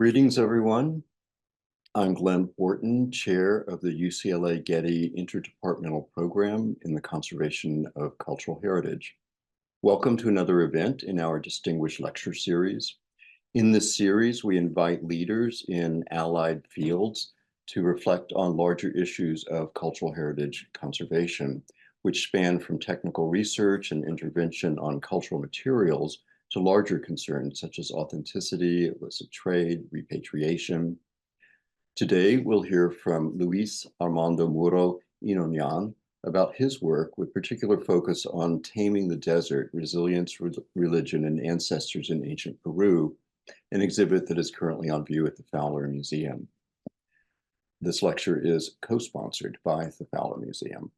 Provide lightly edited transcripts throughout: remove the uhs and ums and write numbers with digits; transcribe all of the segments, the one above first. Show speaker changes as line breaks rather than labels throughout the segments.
Greetings, everyone. I'm Glenn Porton, Chair of the UCLA Getty Interdepartmental Program in the Conservation of Cultural Heritage. Welcome to another event in our Distinguished Lecture Series. In this series, we invite leaders in allied fields to reflect on larger issues of cultural heritage conservation, which span from technical research and intervention on cultural materials to larger concerns such as authenticity, illicit trade, repatriation. Today, we'll hear from Luis Armando Muro Ynoñán about his work with particular focus on taming the desert, resilience, religion, and ancestors in ancient Peru, an exhibit that is currently on view at the Fowler Museum. This lecture is co-sponsored by the Fowler Museum.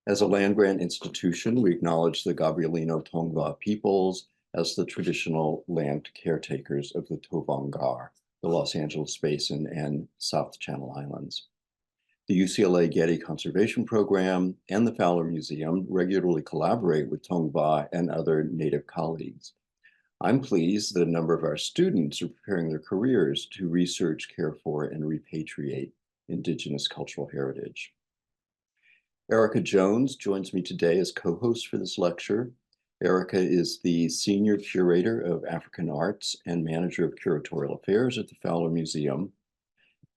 As a land-grant institution, we acknowledge the Gabrielino Tongva peoples as the traditional land caretakers of the Tovangar, the Los Angeles Basin and South Channel Islands. The UCLA Getty Conservation Program and the Fowler Museum regularly collaborate with Tongva and other Native colleagues. I'm pleased that a number of our students are preparing their careers to research, care for, and repatriate Indigenous cultural heritage. Erica Jones joins me today as co-host for this lecture. Erica is the Senior Curator of African Arts and Manager of Curatorial Affairs at the Fowler Museum.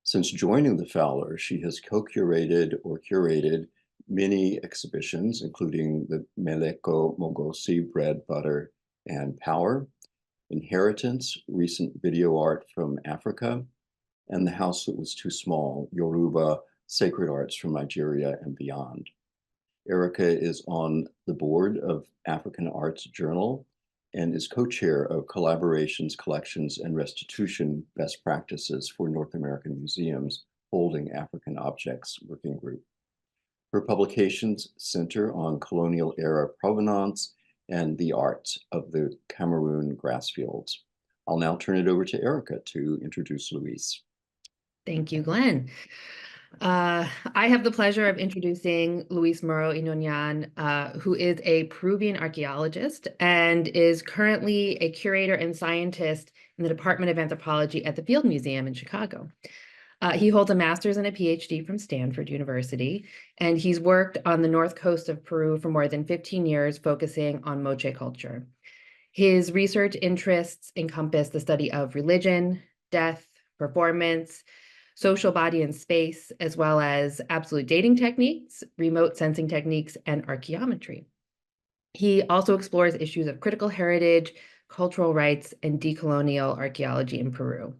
Since joining the Fowler, she has co-curated or curated many exhibitions, including the Meleko Mogosi, Bread, Butter, and Power, Inheritance, recent video art from Africa, and The House That Was Too Small, Yoruba Sacred Arts from Nigeria and beyond. Erica is on the board of African Arts Journal and is co-chair of Collaborations, Collections, and Restitution Best Practices for North American Museums Holding African Objects Working Group. Her publications center on colonial era provenance and the arts of the Cameroon grassfields. I'll now turn it over to Erica to introduce Luis.
Thank you, Glenn. I have the pleasure of introducing Luis Muro Ynoñán, who is a Peruvian archaeologist and is currently a curator and scientist in the Department of Anthropology at the Field Museum in Chicago. He holds a master's and a PhD from Stanford University, and he's worked on the north coast of Peru for more than 15 years, focusing on Moche culture. His research interests encompass the study of religion, death, performance, social body and space, as well as absolute dating techniques, remote sensing techniques, and archaeometry. He also explores issues of critical heritage, cultural rights, and decolonial archaeology in Peru.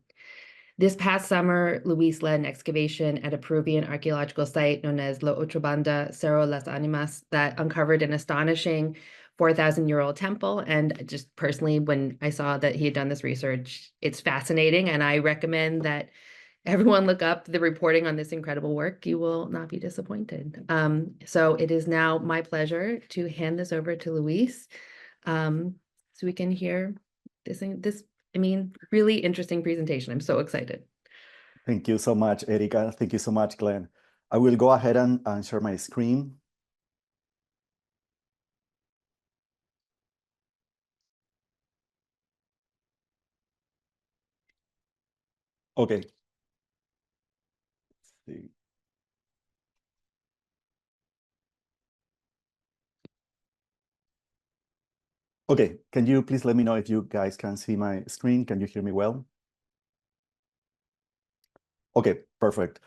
This past summer, Luis led an excavation at a Peruvian archaeological site known as La Otrobanda Cerro Las Animas that uncovered an astonishing 4,000-year-old temple. And just personally, when I saw that he had done this research, it's fascinating, and I recommend that everyone look up the reporting on this incredible work. You will not be disappointed. So it is now my pleasure to hand this over to Luis so we can hear this really interesting presentation. I'm so excited.
Thank you so much, Erica. Thank you so much, Glenn. I will go ahead and share my screen. Okay. Let's see. Okay, can you please let me know if you guys can see my screen? Can you hear me well? Okay, perfect.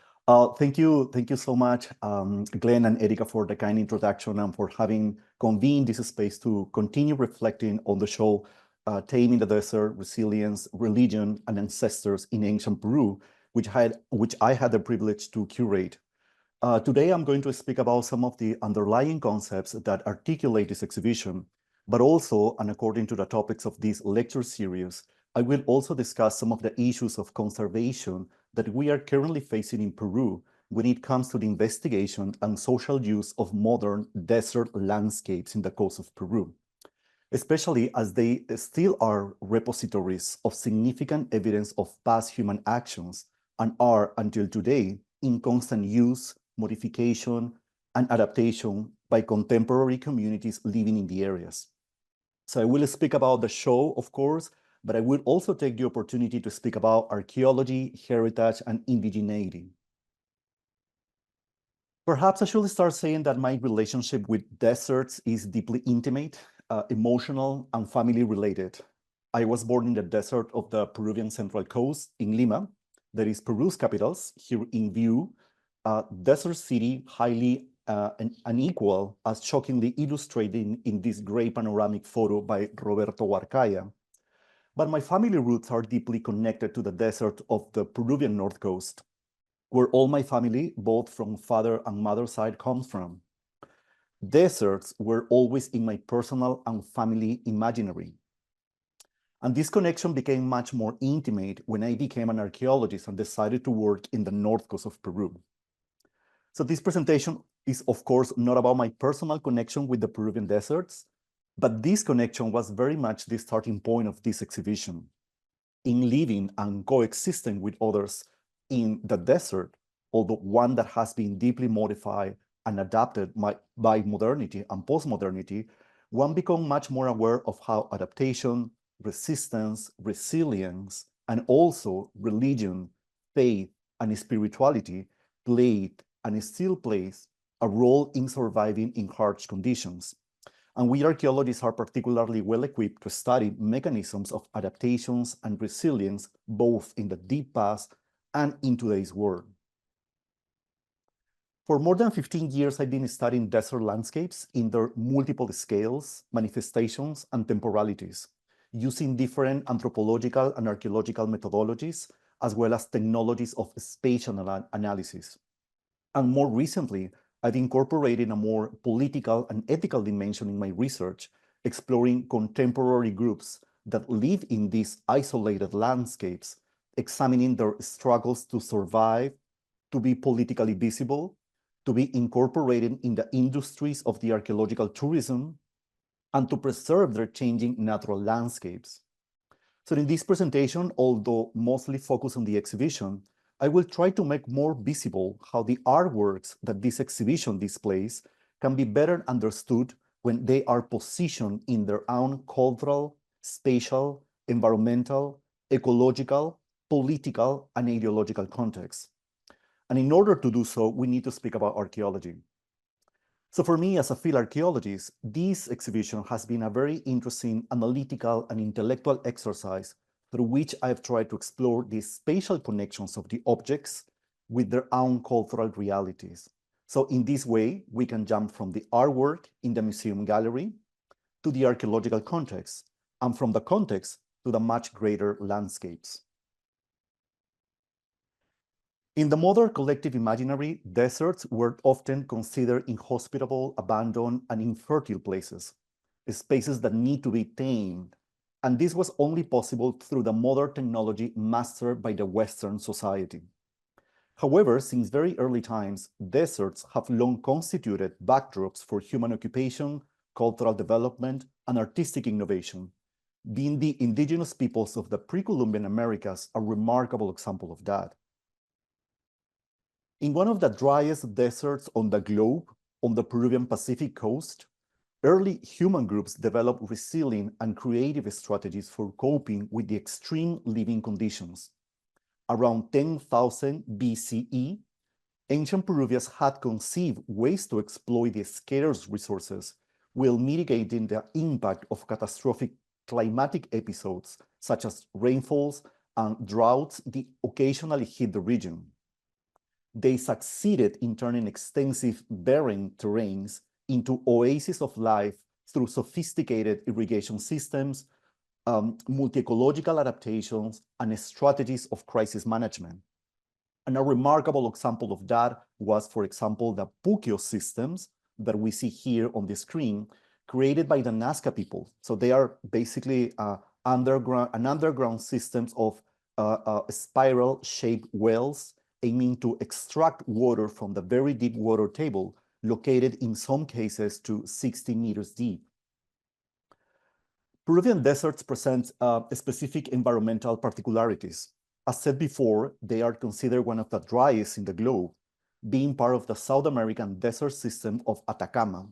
Thank you so much, Glenn and Erica, for the kind introduction and for having convened this space to continue reflecting on the show, Taming the Desert, Resilience, Religion, and Ancestors in Ancient Peru, which I had the privilege to curate. Today, I'm going to speak about some of the underlying concepts that articulate this exhibition, but also, and according to the topics of this lecture series, I will also discuss some of the issues of conservation that we are currently facing in Peru when it comes to the investigation and social use of modern desert landscapes in the coast of Peru, especially as they still are repositories of significant evidence of past human actions and are, until today, in constant use, modification, and adaptation by contemporary communities living in the areas. So I will speak about the show, of course, but I will also take the opportunity to speak about archaeology, heritage, and indigeneity. Perhaps I should start saying that my relationship with deserts is deeply intimate, emotional, and family related. I was born in the desert of the Peruvian Central Coast in Lima, that is Peru's capital, here in view, a desert city highly unequal, as shockingly illustrated in this great panoramic photo by Roberto Huarcaya. But my family roots are deeply connected to the desert of the Peruvian North Coast, where all my family, both from father and mother side, comes from. Deserts were always in my personal and family imaginary. And this connection became much more intimate when I became an archaeologist and decided to work in the north coast of Peru. So this presentation is, of course, not about my personal connection with the Peruvian deserts, but this connection was very much the starting point of this exhibition. In living and coexisting with others in the desert, although one that has been deeply modified and adapted by modernity and postmodernity, one becomes much more aware of how adaptation, resistance, resilience, and also religion, faith, and spirituality played and still plays a role in surviving in harsh conditions. And we archaeologists are particularly well equipped to study mechanisms of adaptations and resilience, both in the deep past and in today's world. For more than 15 years, I've been studying desert landscapes in their multiple scales, manifestations, and temporalities, using different anthropological and archaeological methodologies, as well as technologies of spatial analysis. And more recently, I've incorporated a more political and ethical dimension in my research, exploring contemporary groups that live in these isolated landscapes, examining their struggles to survive, to be politically visible, to be incorporated in the industries of the archaeological tourism, and to preserve their changing natural landscapes. So in this presentation, although mostly focused on the exhibition, I will try to make more visible how the artworks that this exhibition displays can be better understood when they are positioned in their own cultural, spatial, environmental, ecological, political, and ideological context. And in order to do so, we need to speak about archaeology. So for me, as a field archaeologist, this exhibition has been a very interesting analytical and intellectual exercise through which I've tried to explore the spatial connections of the objects with their own cultural realities. So in this way, we can jump from the artwork in the museum gallery to the archaeological context, and from the context to the much greater landscapes. In the modern collective imaginary, deserts were often considered inhospitable, abandoned, and infertile places, spaces that need to be tamed. And this was only possible through the modern technology mastered by the Western society. However, since very early times, deserts have long constituted backdrops for human occupation, cultural development, and artistic innovation, being the indigenous peoples of the pre-Columbian Americas a remarkable example of that. In one of the driest deserts on the globe, on the Peruvian Pacific coast, early human groups developed resilient and creative strategies for coping with the extreme living conditions. Around 10,000 BCE, ancient Peruvians had conceived ways to exploit the scarce resources while mitigating the impact of catastrophic climatic episodes, such as rainfalls and droughts that occasionally hit the region. They succeeded in turning extensive barren terrains into oases of life through sophisticated irrigation systems, multi-ecological adaptations, and strategies of crisis management. And a remarkable example of that was, for example, the Puquio systems that we see here on the screen, created by the Nazca people. So they are basically underground systems of spiral-shaped wells aiming to extract water from the very deep water table, located in some cases to 60 meters deep. Peruvian deserts present specific environmental particularities. As said before, they are considered one of the driest in the globe, being part of the South American desert system of Atacama.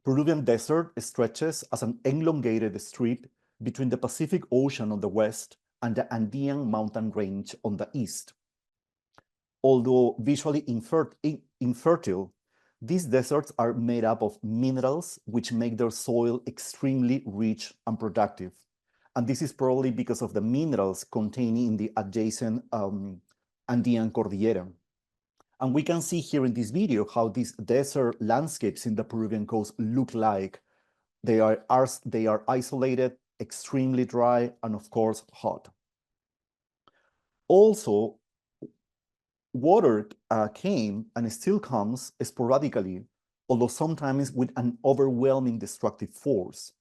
Peruvian desert stretches as an elongated strip between the Pacific Ocean on the west and the Andean mountain range on the east. Although visually infertile, these deserts are made up of minerals which make their soil extremely rich and productive. And this is probably because of the minerals contained in the adjacent Andean Cordillera. And we can see here in this video how these desert landscapes in the Peruvian coast look like. They are isolated, extremely dry, and of course, hot. Also, water came and still comes sporadically, although sometimes with an overwhelming destructive force.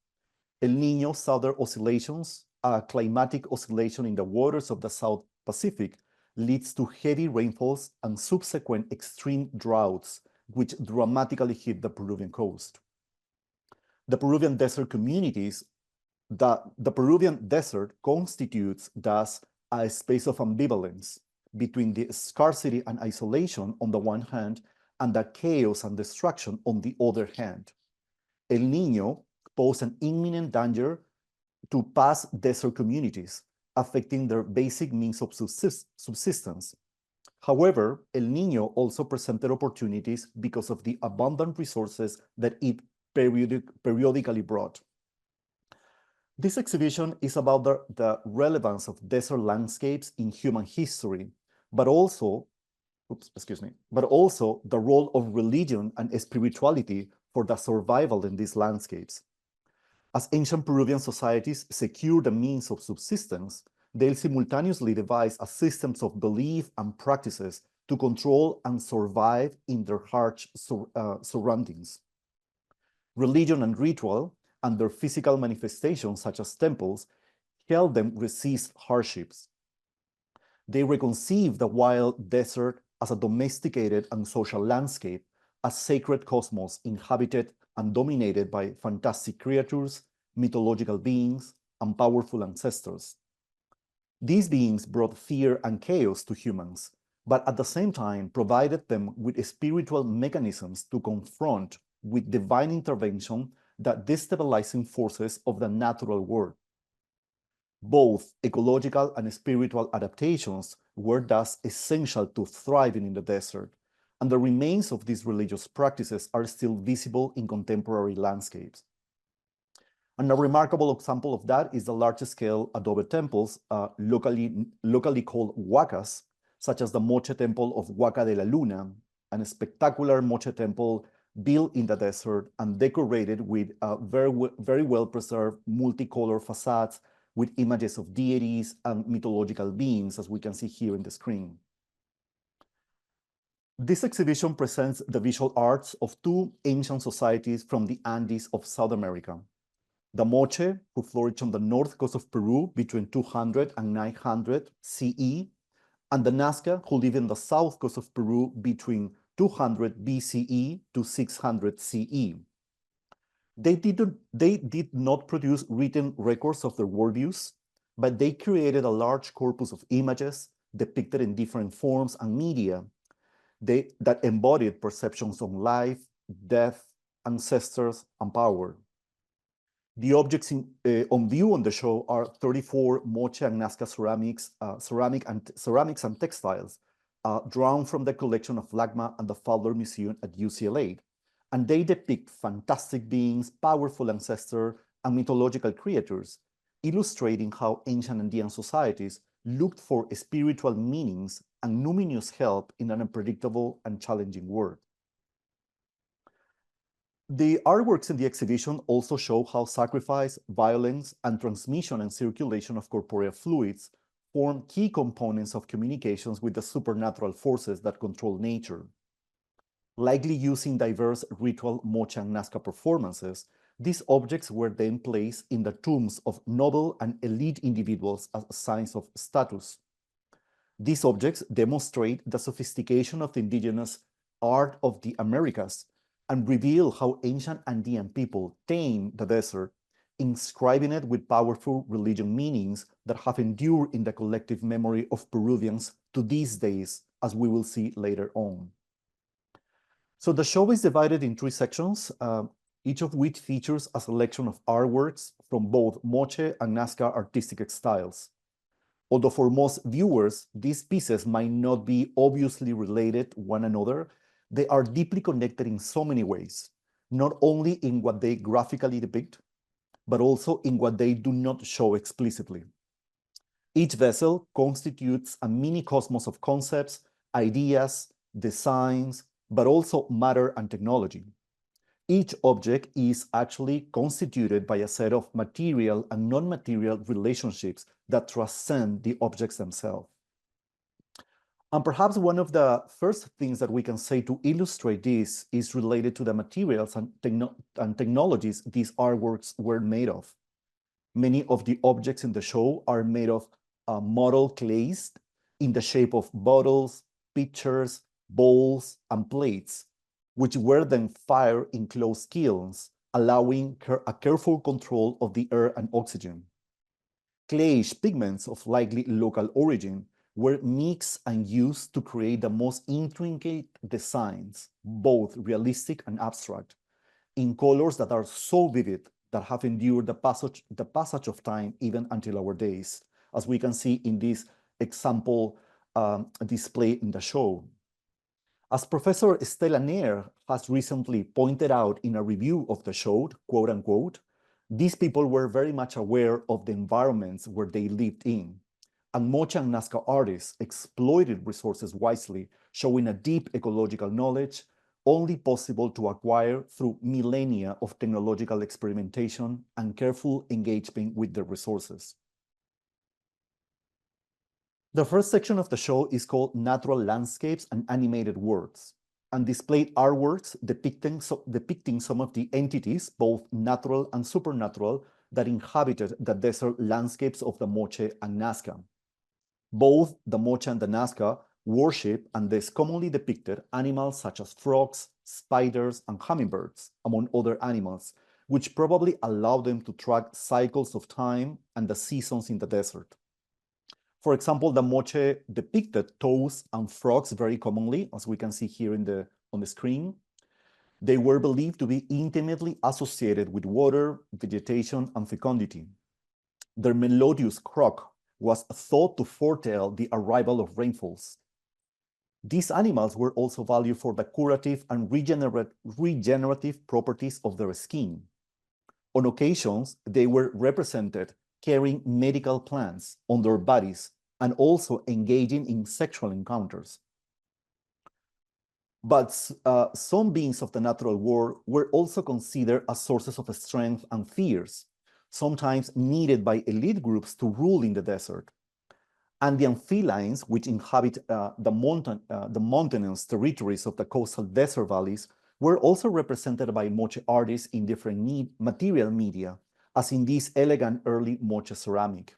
El Niño southern oscillations, a climatic oscillation in the waters of the South Pacific, leads to heavy rainfalls and subsequent extreme droughts, which dramatically hit the Peruvian coast. The Peruvian desert communities, the Peruvian desert constitutes thus a space of ambivalence between the scarcity and isolation on the one hand and the chaos and destruction on the other hand. El Niño poses an imminent danger to past desert communities, affecting their basic means of subsistence. However, El Niño also presented opportunities because of the abundant resources that it periodically brought. This exhibition is about the relevance of desert landscapes in human history, but also the role of religion and spirituality for the survival in these landscapes. As ancient Peruvian societies secure the means of subsistence, they simultaneously devise a systems of belief and practices to control and survive in their harsh surroundings. Religion and ritual and their physical manifestations, such as temples, help them resist hardships. They reconceive the wild desert as a domesticated and social landscape, a sacred cosmos inhabited and dominated by fantastic creatures, mythological beings, and powerful ancestors. These beings brought fear and chaos to humans, but at the same time provided them with spiritual mechanisms to confront with divine intervention the destabilizing forces of the natural world. Both ecological and spiritual adaptations were thus essential to thriving in the desert, and the remains of these religious practices are still visible in contemporary landscapes. And a remarkable example of that is the large-scale adobe temples, locally called huacas, such as the Moche Temple of Huaca de la Luna, and a spectacular Moche Temple built in the desert and decorated with very well-preserved multicolor facades with images of deities and mythological beings, as we can see here in the screen. This exhibition presents the visual arts of two ancient societies from the Andes of South America. The Moche, who flourished on the north coast of Peru between 200 and 900 CE, and the Nazca, who live in the south coast of Peru between 200 BCE to 600 CE. They did not produce written records of their worldviews, but they created a large corpus of images depicted in different forms and media that embodied perceptions on life, death, ancestors, and power. The objects on view on the show are 34 Moche and Nazca ceramics and textiles drawn from the collection of LACMA and the Fowler Museum at UCLA. And they depict fantastic beings, powerful ancestors, and mythological creatures, illustrating how ancient Andean societies looked for spiritual meanings and numinous help in an unpredictable and challenging world. The artworks in the exhibition also show how sacrifice, violence, and transmission and circulation of corporeal fluids form key components of communications with the supernatural forces that control nature. Likely using diverse ritual Moche and Nazca performances, these objects were then placed in the tombs of noble and elite individuals as signs of status. These objects demonstrate the sophistication of the indigenous art of the Americas and reveal how ancient Andean people tamed the desert, inscribing it with powerful religious meanings that have endured in the collective memory of Peruvians to these days, as we will see later on. So the show is divided in three sections. each of which features a selection of artworks from both Moche and Nazca artistic styles. Although for most viewers, these pieces might not be obviously related to one another, they are deeply connected in so many ways, not only in what they graphically depict, but also in what they do not show explicitly. Each vessel constitutes a mini cosmos of concepts, ideas, designs, but also matter and technology. Each object is actually constituted by a set of material and non-material relationships that transcend the objects themselves. And perhaps one of the first things that we can say to illustrate this is related to the materials and technologies these artworks were made of. Many of the objects in the show are made of model clays in the shape of bottles, pitchers, bowls, and plates, which were then fired in closed kilns, allowing a careful control of the air and oxygen. Clayish pigments of likely local origin were mixed and used to create the most intricate designs, both realistic and abstract, in colors that are so vivid that have endured the passage of time even until our days, as we can see in this example display in the show. As Professor Stella Nair has recently pointed out in a review of the show, quote unquote, these people were very much aware of the environments where they lived in. And Moche and Nazca artists exploited resources wisely, showing a deep ecological knowledge only possible to acquire through millennia of technological experimentation and careful engagement with the resources. The first section of the show is called Natural Landscapes and Animated Worlds, and displayed artworks depicting some of the entities, both natural and supernatural, that inhabited the desert landscapes of the Moche and Nazca. Both the Moche and the Nazca worship and thus commonly depicted animals such as frogs, spiders, and hummingbirds, among other animals, which probably allow them to track cycles of time and the seasons in the desert. For example, the Moche depicted toads and frogs very commonly, as we can see here on the screen. They were believed to be intimately associated with water, vegetation, and fecundity. Their melodious croak was thought to foretell the arrival of rainfalls. These animals were also valued for the curative and regenerative properties of their skin. On occasions, they were represented carrying medical plants on their bodies and also engaging in sexual encounters. But some beings of the natural world were also considered as sources of strength and fears, sometimes needed by elite groups to rule in the desert. And the amphibians, which inhabit the mountainous territories of the coastal desert valleys, were also represented by Moche artists in different material media, as in this elegant early Moche ceramic.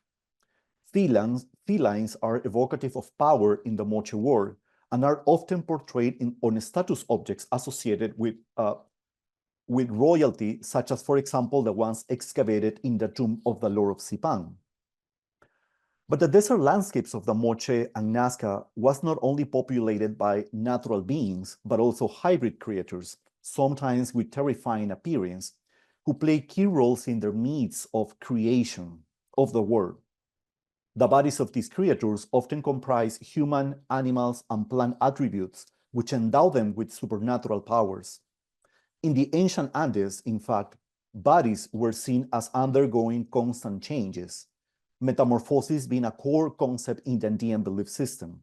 Felines are evocative of power in the Moche world and are often portrayed on status objects associated with royalty, such as, for example, the ones excavated in the tomb of the Lord of Zipan. But the desert landscapes of the Moche and Nazca was not only populated by natural beings, but also hybrid creatures, sometimes with terrifying appearance, who play key roles in the myths of creation of the world. The bodies of these creatures often comprise human, animals, and plant attributes, which endow them with supernatural powers. In the ancient Andes, in fact, bodies were seen as undergoing constant changes, metamorphosis being a core concept in the Andean belief system.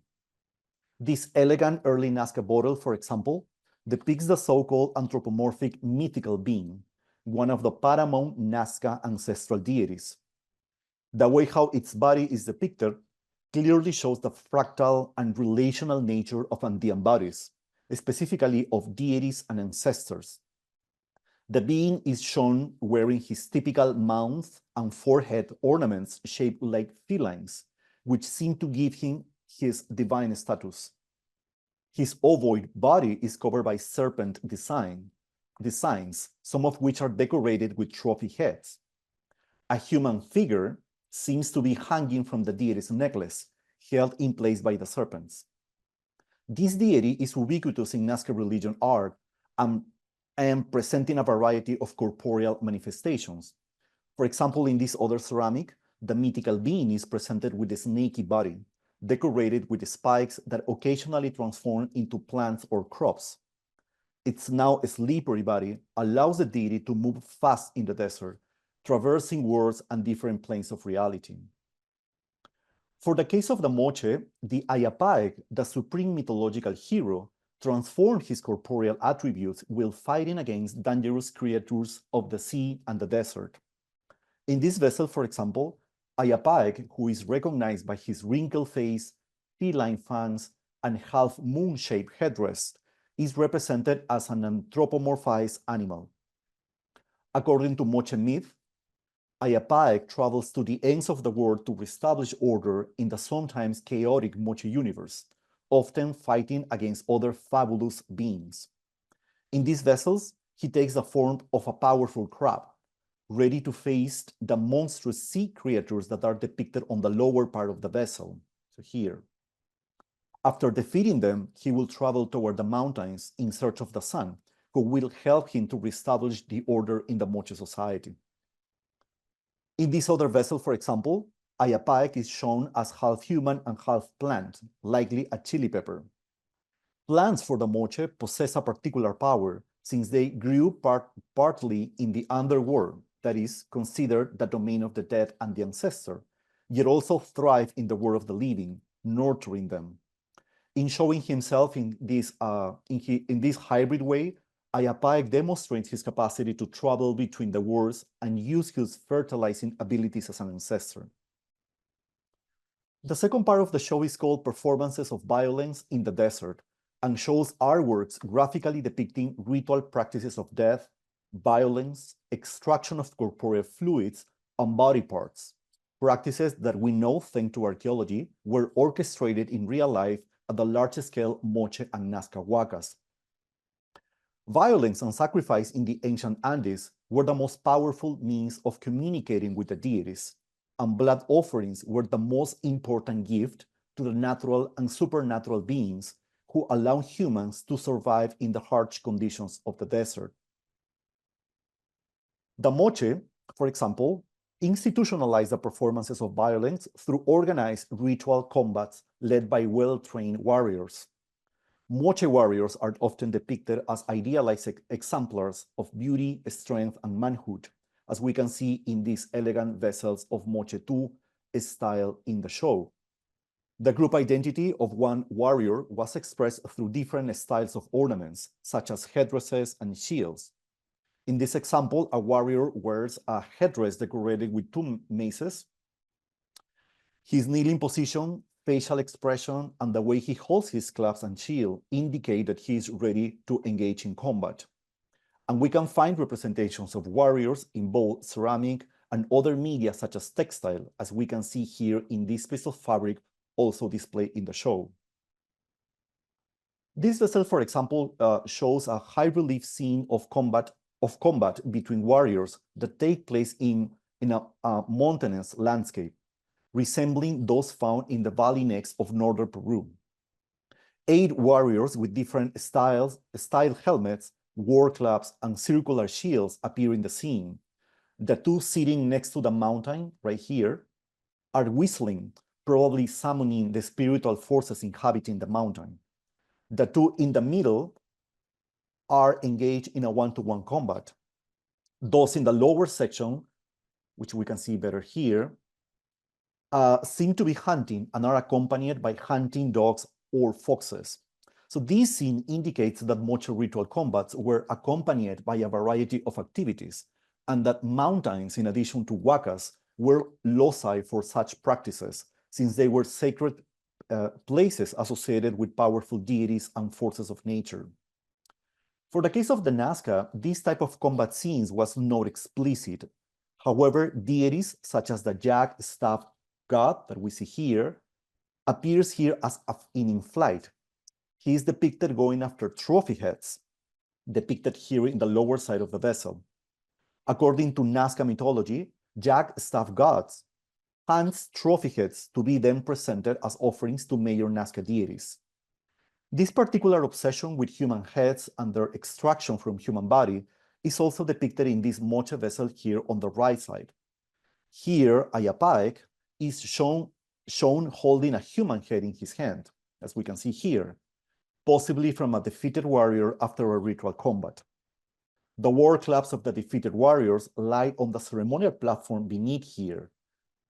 This elegant early Nazca bottle, for example, depicts the so-called anthropomorphic mythical being, one of the paramount Nazca ancestral deities. The way how its body is depicted clearly shows the fractal and relational nature of Andean bodies, specifically of deities and ancestors. The being is shown wearing his typical mouth and forehead ornaments shaped like felines, which seem to give him his divine status. His ovoid body is covered by serpent designs, some of which are decorated with trophy heads. A human figure seems to be hanging from the deity's necklace, held in place by the serpents. This deity is ubiquitous in Nazca religion art and and presenting a variety of corporeal manifestations. For example, in this other ceramic, the mythical being is presented with a snaky body, decorated with spikes that occasionally transform into plants or crops. Its now slippery body allows the deity to move fast in the desert, traversing worlds and different planes of reality. For the case of the Moche, the Ayapaec, the supreme mythological hero, transformed his corporeal attributes while fighting against dangerous creatures of the sea and the desert. In this vessel, for example, Ayapaec, who is recognized by his wrinkled face, feline fangs, and half-moon-shaped headdress, is represented as an anthropomorphized animal. According to Moche myth, Ayapaec travels to the ends of the world to reestablish order in the sometimes chaotic Moche universe, often fighting against other fabulous beings. In these vessels, he takes the form of a powerful crab, ready to face the monstrous sea creatures that are depicted on the lower part of the vessel, so here. After defeating them, he will travel toward the mountains in search of the sun, who will help him to reestablish the order in the Moche society. In this other vessel, for example, Ayapaec is shown as half human and half plant, likely a chili pepper. Plants for the Moche possess a particular power since they grew partly in the underworld, that is, considered the domain of the dead and the ancestor, yet also thrive in the world of the living, nurturing them. In showing himself in this hybrid way, Ayapaec demonstrates his capacity to travel between the worlds and use his fertilizing abilities as an ancestor. The second part of the show is called Performances of Violence in the Desert and shows artworks graphically depicting ritual practices of death, violence, extraction of corporeal fluids, and body parts, practices that we know, thanks to archaeology, were orchestrated in real life at the large-scale Moche and Nazca huacas. Violence and sacrifice in the ancient Andes were the most powerful means of communicating with the deities, and blood offerings were the most important gift to the natural and supernatural beings who allow humans to survive in the harsh conditions of the desert. The Moche, for example, institutionalized the performances of violence through organized ritual combats led by well-trained warriors. Moche warriors are often depicted as idealized exemplars of beauty, strength, and manhood, as we can see in these elegant vessels of Moche II style in the show. The group identity of one warrior was expressed through different styles of ornaments, such as headdresses and shields. In this example, a warrior wears a headdress decorated with two maces. His kneeling position, facial expression, and the way he holds his clubs and shield indicate that he is ready to engage in combat. And we can find representations of warriors in both ceramic and other media such as textile, as we can see here in this piece of fabric also displayed in the show. This vessel, for example, shows a high-relief scene of combat between warriors that take place in a mountainous landscape, resembling those found in the valley necks of northern Peru. 8 warriors with different style helmets, war clubs, and circular shields appear in the scene. The 2 sitting next to the mountain, right here, are whistling, probably summoning the spiritual forces inhabiting the mountain. The 2 in the middle are engaged in a one-to-one combat. Those in the lower section, which we can see better here, seem to be hunting and are accompanied by hunting dogs or foxes. So this scene indicates that Moche ritual combats were accompanied by a variety of activities, and that mountains, in addition to huacas, were loci for such practices, since they were sacred places associated with powerful deities and forces of nature. For the case of the Nazca, this type of combat scenes was not explicit. However, deities such as the jack-staffed god that we see here appears here as in flight. He is depicted going after trophy heads, depicted here in the lower side of the vessel. According to Nazca mythology, jack-staffed gods hunt trophy heads to be then presented as offerings to major Nazca deities. This particular obsession with human heads and their extraction from human body is also depicted in this moche vessel here on the right side. Here, Ayapaek is shown holding a human head in his hand, as we can see here, possibly from a defeated warrior after a ritual combat. The war clubs of the defeated warriors lie on the ceremonial platform beneath here,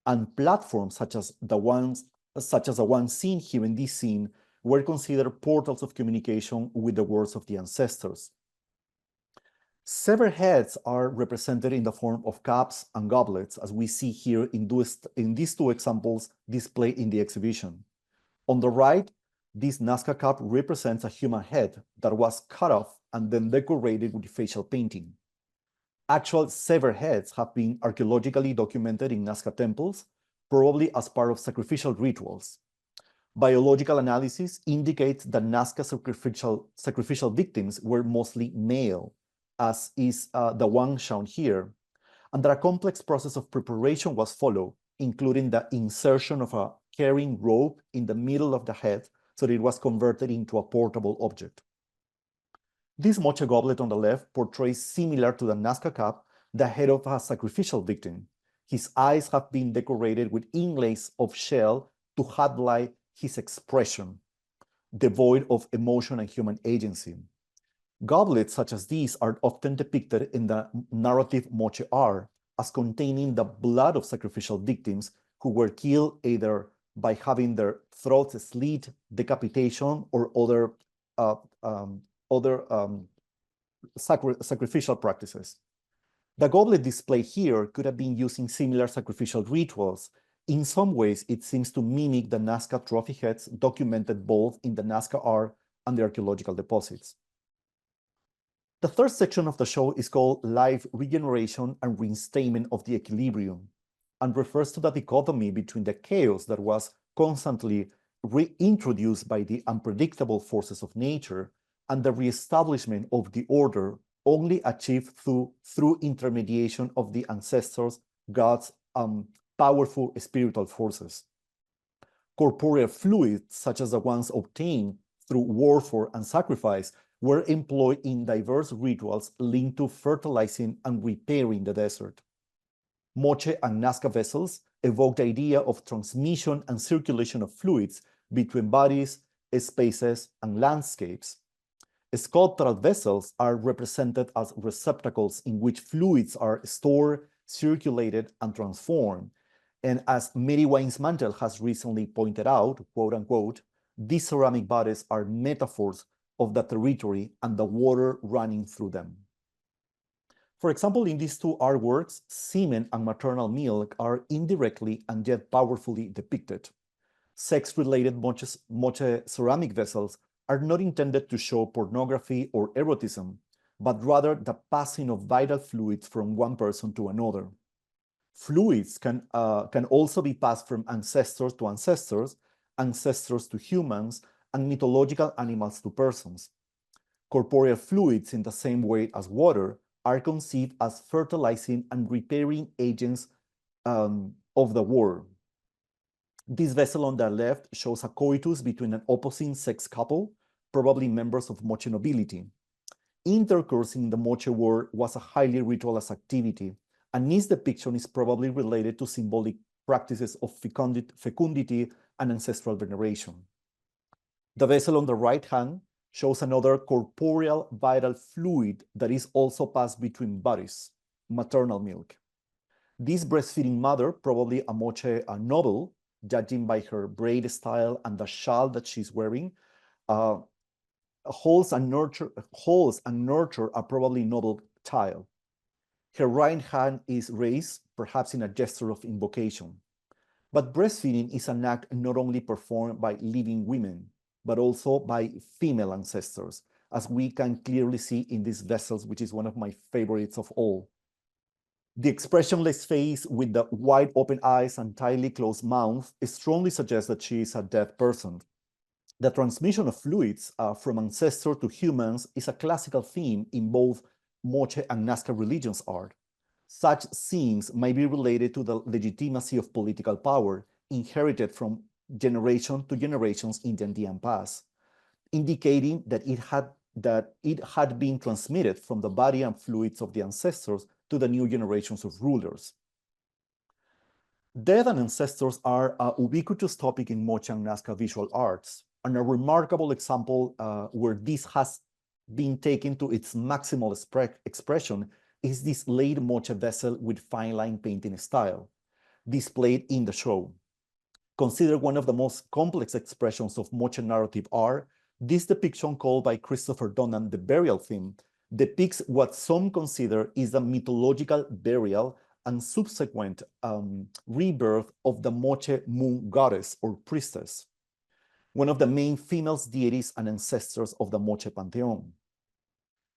and platforms such as the one seen here in this scene were considered portals of communication with the worlds of the ancestors. Severed heads are represented in the form of cups and goblets, as we see here in these two examples displayed in the exhibition. On the right, this Nazca cup represents a human head that was cut off and then decorated with facial painting. Actual severed heads have been archaeologically documented in Nazca temples, probably as part of sacrificial rituals. Biological analysis indicates that Nazca sacrificial victims were mostly male, as is the one shown here, and that a complex process of preparation was followed, including the insertion of a carrying rope in the middle of the head so that it was converted into a portable object. This moche goblet on the left portrays, similar to the Nazca cup, the head of a sacrificial victim. His eyes have been decorated with inlays of shell to highlight his expression, devoid of emotion and human agency. Goblets such as these are often depicted in the narrative moche art as containing the blood of sacrificial victims who were killed either by having their throats slit, decapitation, or other sacrificial practices. The goblet displayed here could have been using similar sacrificial rituals. In some ways, it seems to mimic the Nazca trophy heads documented both in the Nazca art and the archaeological deposits. The third section of the show is called Life Regeneration and Reinstatement of the Equilibrium, and refers to the dichotomy between the chaos that was constantly reintroduced by the unpredictable forces of nature and the reestablishment of the order only achieved through intermediation of the ancestors, gods, powerful spiritual forces. Corporeal fluids, such as the ones obtained through warfare and sacrifice, were employed in diverse rituals linked to fertilizing and repairing the desert. Moche and Nazca vessels evoke the idea of transmission and circulation of fluids between bodies, spaces, and landscapes. Sculptural vessels are represented as receptacles in which fluids are stored, circulated, and transformed. And as Mary Wainsmantel has recently pointed out, quote unquote, these ceramic bodies are metaphors of the territory and the water running through them. For example, in these two artworks, semen and maternal milk are indirectly and yet powerfully depicted. Sex-related moche ceramic vessels are not intended to show pornography or erotism, but rather the passing of vital fluids from one person to another. Fluids can also be passed from ancestors to ancestors, ancestors to humans, and mythological animals to persons. Corporeal fluids, in the same way as water, are conceived as fertilizing and repairing agents of the world. This vessel on the left shows a coitus between an opposite sex couple, probably members of moche nobility. Intercourse in the moche world was a highly ritualized activity, and this depiction is probably related to symbolic practices of fecundity and ancestral veneration. The vessel on the right hand shows another corporeal vital fluid that is also passed between bodies, maternal milk. This breastfeeding mother, probably a moche noble, judging by her braid style and the shawl that she's wearing, holds and nurture a probably noble child. Her right hand is raised, perhaps in a gesture of invocation. But breastfeeding is an act not only performed by living women, but also by female ancestors, as we can clearly see in these vessels, which is one of my favorites of all. The expressionless face with the wide open eyes and tightly closed mouth strongly suggests that she is a dead person. The transmission of fluids from ancestor to humans is a classical theme in both Moche and Nazca religions art. Such scenes may be related to the legitimacy of political power inherited from generation to generations in the Andean past. indicating that it had been transmitted from the body and fluids of the ancestors to the new generations of rulers. Death and ancestors are a ubiquitous topic in Moche and Nazca visual arts, and a remarkable example where this has been taken to its maximal expression is this late Moche vessel with fine line painting style, displayed in the show. Considered one of the most complex expressions of Moche narrative art, this depiction, called by Christopher Donnan the burial theme, depicts what some consider is the mythological burial and subsequent rebirth of the Moche moon goddess or priestess, one of the main female deities and ancestors of the Moche pantheon.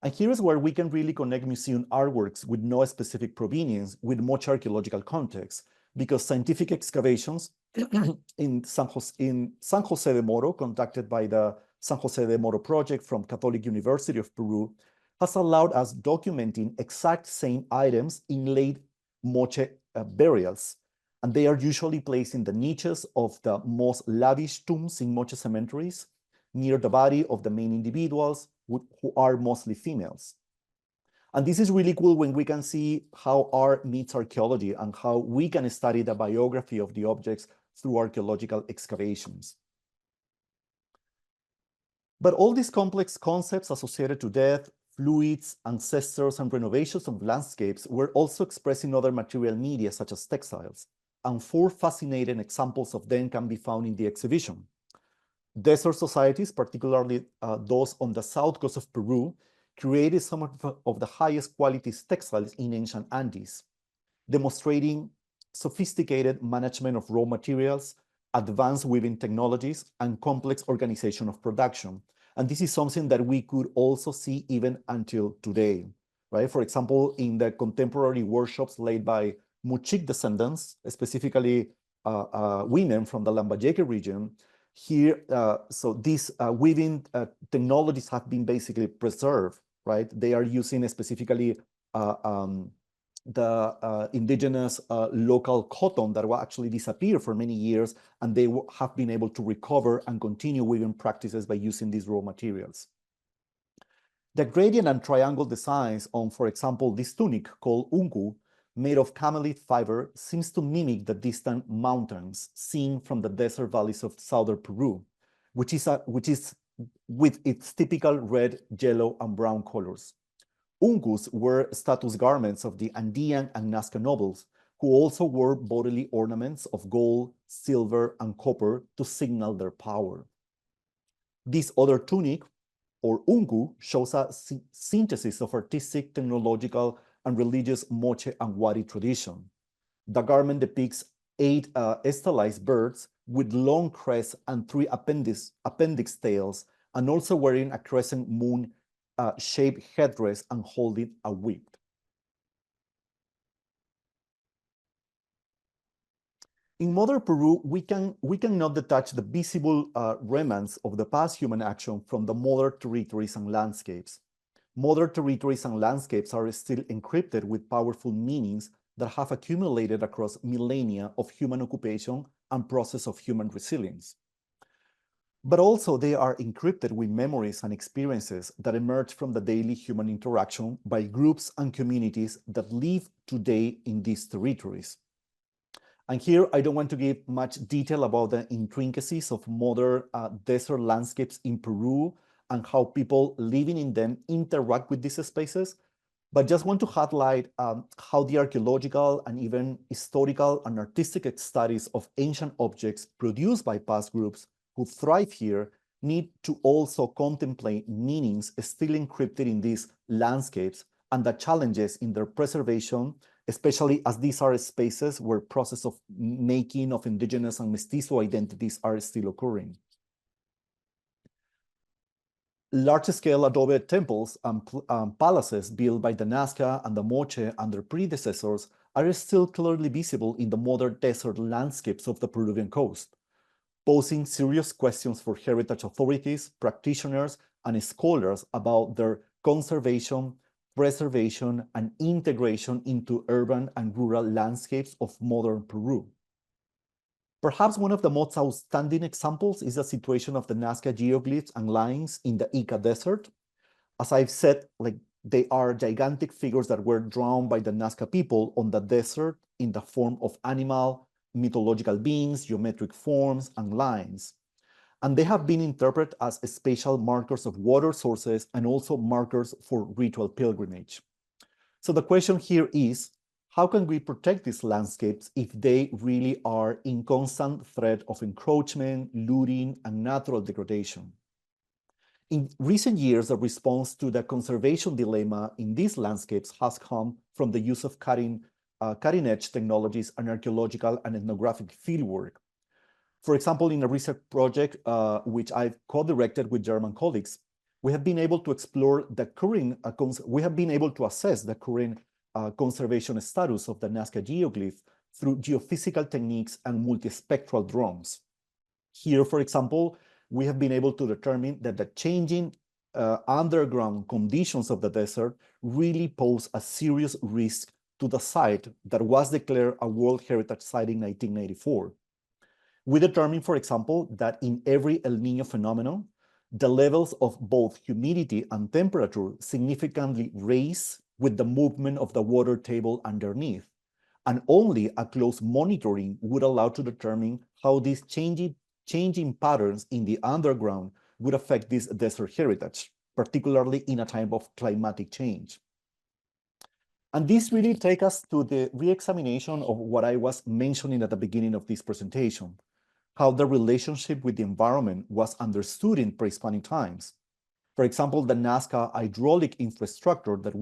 And here is where we can really connect museum artworks with no specific provenience with Moche archaeological context, because scientific excavations in San Jose de Moro, conducted by the San Jose de Moro project from Catholic University of Peru, has allowed us documenting exact same items in late Moche burials, and they are usually placed in the niches of the most lavish tombs in Moche cemeteries, near the body of the main individuals, who are mostly females. And this is really cool when we can see how art meets archaeology and how we can study the biography of the objects through archaeological excavations. But all these complex concepts associated to death, fluids, ancestors, and renovations of landscapes were also expressed in other material media, such as textiles. And 4 fascinating examples of them can be found in the exhibition. Desert societies, particularly those on the south coast of Peru, created some of the highest quality textiles in ancient Andes, demonstrating sophisticated management of raw materials, advanced weaving technologies, and complex organization of production. And this is something that we could also see even until today, right? For example, in the contemporary workshops led by Muchik descendants, specifically women from the Lambayeque region, here, so these weaving technologies have been basically preserved, right? They are using specifically the indigenous local cotton that will actually disappear for many years, and they have been able to recover and continue weaving practices by using these raw materials. The gradient and triangle designs on, for example, this tunic called unku, made of camelid fiber, seems to mimic the distant mountains seen from the desert valleys of southern Peru, which is with its typical red, yellow, and brown colors. Ungus were status garments of the Andean and Nazca nobles, who also wore bodily ornaments of gold, silver, and copper to signal their power. This other tunic, or ungu, shows a synthesis of artistic, technological, and religious Moche and Wari tradition. The garment depicts 8 stylized birds with long crests and 3 appendix tails, and also wearing a crescent moon shaped headdress and holding a whip. In modern Peru, we cannot detach the visible remnants of the past human action from the modern territories and landscapes. Modern territories and landscapes are still encrypted with powerful meanings that have accumulated across millennia of human occupation and process of human resilience. But also they are encrypted with memories and experiences that emerge from the daily human interaction by groups and communities that live today in these territories. And here, I don't want to give much detail about the intricacies of modern desert landscapes in Peru and how people living in them interact with these spaces, but just want to highlight how the archaeological and even historical and artistic studies of ancient objects produced by past groups who thrive here need to also contemplate meanings still encrypted in these landscapes and the challenges in their preservation, especially as these are spaces where process of making of indigenous and mestizo identities are still occurring. Large-scale adobe temples and palaces built by the Nazca and the Moche and their predecessors are still clearly visible in the modern desert landscapes of the Peruvian coast, posing serious questions for heritage authorities, practitioners, and scholars about their conservation, preservation, and integration into urban and rural landscapes of modern Peru. Perhaps one of the most outstanding examples is the situation of the Nazca geoglyphs and lines in the Ica Desert. As I've said, they are gigantic figures that were drawn by the Nazca people on the desert in the form of animal, mythological beings, geometric forms, and lines. And they have been interpreted as spatial markers of water sources and also markers for ritual pilgrimage. So the question here is, how can we protect these landscapes if they really are in constant threat of encroachment, looting, and natural degradation? In recent years, the response to the conservation dilemma in these landscapes has come from the use of cutting-edge technologies and archaeological and ethnographic fieldwork. For example, in a research project which I've co-directed with German colleagues, we have been able to explore the current, we have been able to assess the current conservation status of the Nazca geoglyph through geophysical techniques and multispectral drones. Here, for example, we have been able to determine that the changing underground conditions of the desert really pose a serious risk to the site that was declared a World Heritage Site in 1994. We determined, for example, that in every El Niño phenomenon, the levels of both humidity and temperature significantly raise with the movement of the water table underneath, and only a close monitoring would allow to determine how these changing patterns in the underground would affect this desert heritage, particularly in a time of climatic change. And this really takes us to the re-examination of what I was mentioning at the beginning of this presentation, how the relationship with the environment was understood in pre-Hispanic times. For example, the Nazca hydraulic infrastructure that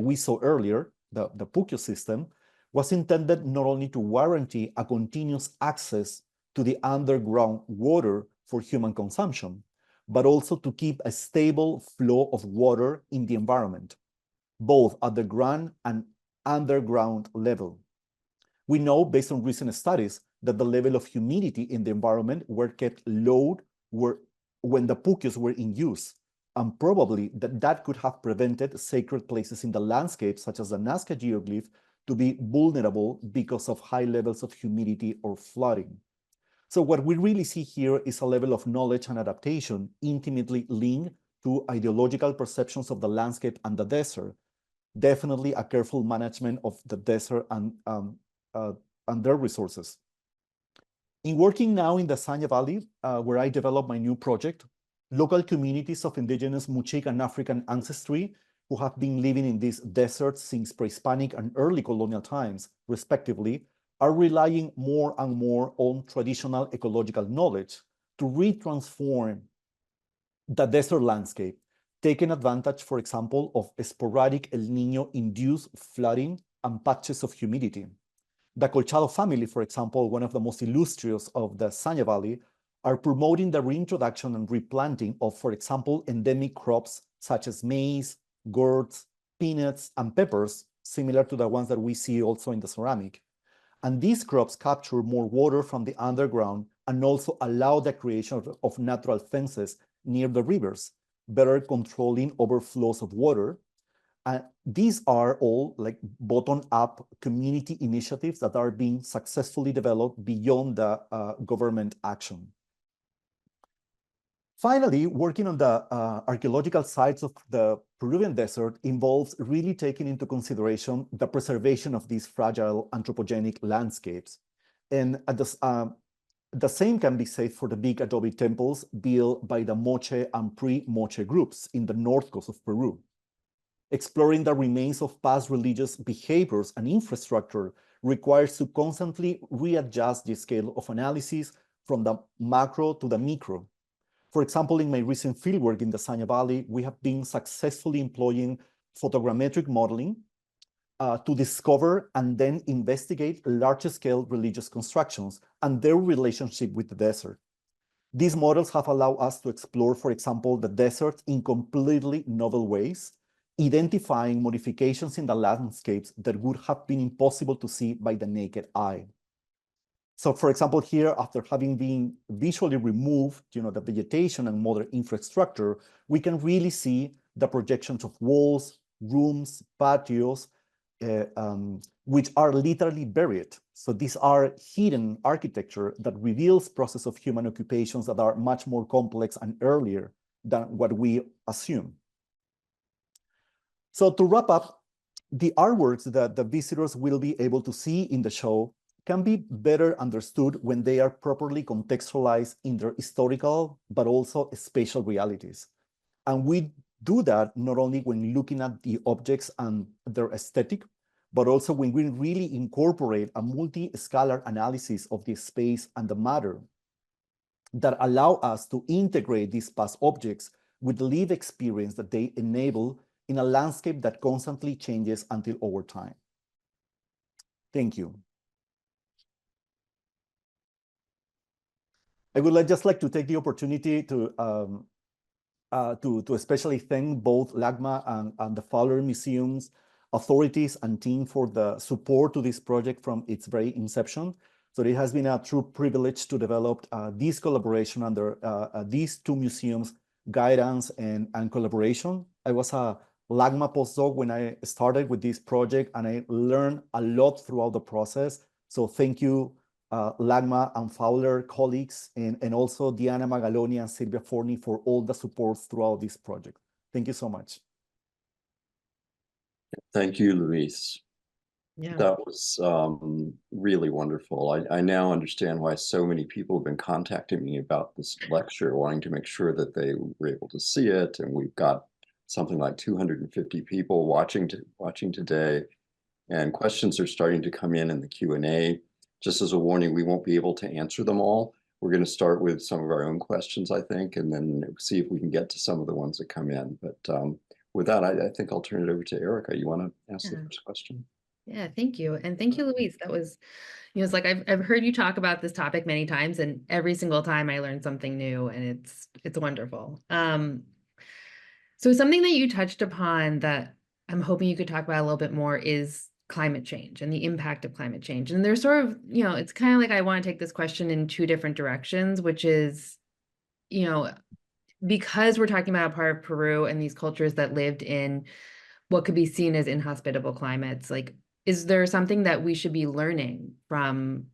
we saw earlier, the Puquio system, was intended not only to guarantee a continuous access to the underground water for human consumption, but also to keep a stable flow of water in the environment, both at the ground and underground level. We know, based on recent studies, that the level of humidity in the environment were kept low when the Puquios were in use, and probably that could have prevented sacred places in the landscape, such as the Nazca geoglyph, to be vulnerable because of high levels of humidity or flooding. So what we really see here is a level of knowledge and adaptation intimately linked to ideological perceptions of the landscape and the desert. Definitely a careful management of the desert and their resources. In working now in the Sanya Valley, where I developed my new project, local communities of indigenous Muchik and African ancestry who have been living in these deserts since pre-Hispanic and early colonial times, respectively, are relying more and more on traditional ecological knowledge to retransform the desert landscape, taking advantage, for example, of sporadic El Niño-induced flooding and patches of humidity. The Colchado family, for example, one of the most illustrious of the Sanya Valley, are promoting the reintroduction and replanting of, for example, endemic crops such as maize, gourds, peanuts, and peppers, similar to the ones that we see also in the ceramic. And these crops capture more water from the underground and also allow the creation of natural fences near the rivers, better controlling overflows of water. And these are all like bottom-up community initiatives that are being successfully developed beyond the government action. Finally, working on the archaeological sites of the Peruvian desert involves really taking into consideration the preservation of these fragile anthropogenic landscapes. And at the same can be said for the big adobe temples built by the Moche and pre-Moche groups in the north coast of Peru. Exploring the remains of past religious behaviors and infrastructure requires to constantly readjust the scale of analysis from the macro to the micro. For example, in my recent fieldwork in the Sanya Valley, we have been successfully employing photogrammetric modeling to discover and then investigate large-scale religious constructions and their relationship with the desert. These models have allowed us to explore, for example, the desert in completely novel ways, identifying modifications in the landscapes that would have been impossible to see by the naked eye. So, for example, here, after having been visually removed, the vegetation and modern infrastructure, we can really see the projections of walls, rooms, patios, which are literally buried. So these are hidden architecture that reveals process of human occupations that are much more complex and earlier than what we assume. So to wrap up, the artworks that the visitors will be able to see in the show can be better understood when they are properly contextualized in their historical, but also spatial realities. And we do that not only when looking at the objects and their aesthetic, but also when we really incorporate a multi-scalar analysis of the space and the matter that allow us to integrate these past objects with the lived experience that they enable in a landscape that constantly changes until over time. Thank you. I would just like to take the opportunity to especially thank both LACMA and the Fowler Museum's authorities and team for the support to this project from its very inception. So it has been a true privilege to develop this collaboration under these two museums' guidance and collaboration. I was a LACMA postdoc when I started with this project, and I learned a lot throughout the process. So thank you, LACMA and Fowler colleagues, and also Diana Magaloni and Silvia Forni for all the support throughout this project. Thank you so much.
Thank you, Luis.
Yeah.
That was really wonderful. I now understand why so many people have been contacting me about this lecture, wanting to make sure that they were able to see it. And we've got something like 250 people watching today, and questions are starting to come in the Q&A. Just as a warning, we won't be able to answer them all. We're going to start with some of our own questions, I think, and then see if we can get to some of the ones that come in. But with that, I think I'll turn it over to Erica. You want to ask the first question?
Yeah, thank you. And thank you, Luis. That was, it's like I've heard you talk about this topic many times, and every single time I learn something new, and it's wonderful. So something that you touched upon that I'm hoping you could talk about a little bit more is climate change and the impact of climate change. And there's sort of, it's kind of like I want to take this question in two different directions, which is, because we're talking about a part of Peru and these cultures that lived in what could be seen as inhospitable climates, like, is there something that we should be learning from